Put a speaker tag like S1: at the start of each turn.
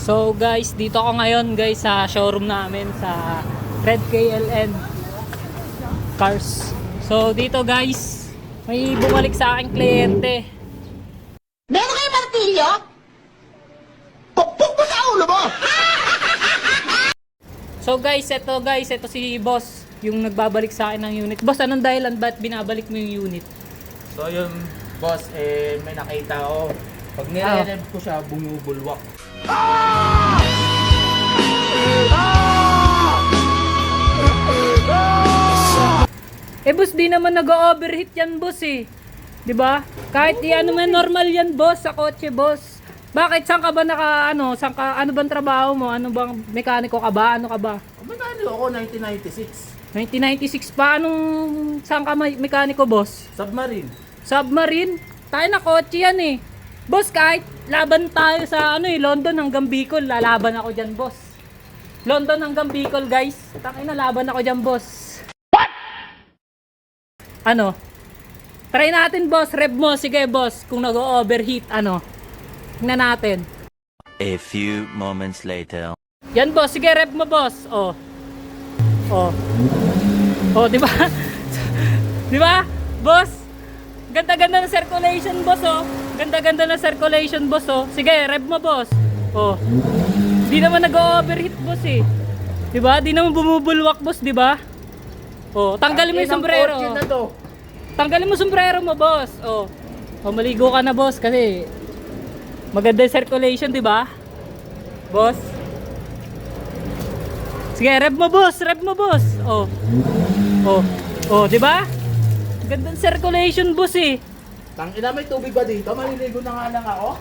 S1: So guys, dito ako ngayon guys sa showroom namin sa Red KLN Cars. So dito guys, may bumalik sa aking kliyente.
S2: Meron kayo martilyo? Pukpuk mo sa ulo mo!
S1: So guys, ito si boss, yung nagbabalik sa akin ng unit. Boss, anong dahilan ba't binabalik mo yung unit?
S3: So yun, boss, may nakita ko. Pag nire-rev ko siya, bumubulwak.
S1: Boss, di naman nag-overheat yan boss eh. 'Di ba? Kahit ano man normal yan boss sa kotse boss. Bakit saan ka ba ano bang trabaho mo? Ano bang mekaniko ka ba? Ano ka ba?
S3: Mekaniko ako, 1996.
S1: 1996 pa, saan ka mekaniko boss?
S3: Submarine.
S1: Submarine? Tayo na kotse yan eh. Boss, kahit laban tayo sa London hanggang Bicol, lalaban ako dyan boss. London hanggang Bicol guys. Tangina, laban ako dyan boss. What? Try natin boss, rev mo. Sige boss, kung nag-overheat, tingnan natin.
S4: A few moments later.
S1: Yan boss, sige rev mo boss. Oh, di ba? Di ba? Boss, ganda-ganda ng circulation boss oh. Ganda-ganda ng circulation boss oh. Sige, rev mo boss. Oh. Di naman nag-overheat boss eh. Di ba? Di naman bumubulwak boss, di ba? Oh, tanggalin mo yung sombrero.
S3: Na to.
S1: Tanggalin mo sombrero mo boss. Oh. Oh, maligo ka na boss kasi maganda yung circulation, di ba? Boss. Sige, rev mo boss, rev mo boss. Oh. Oh, di ba? Gandang circulation boss eh.
S3: Tangina, may tubig ba dito? Maliligo na nga lang ako.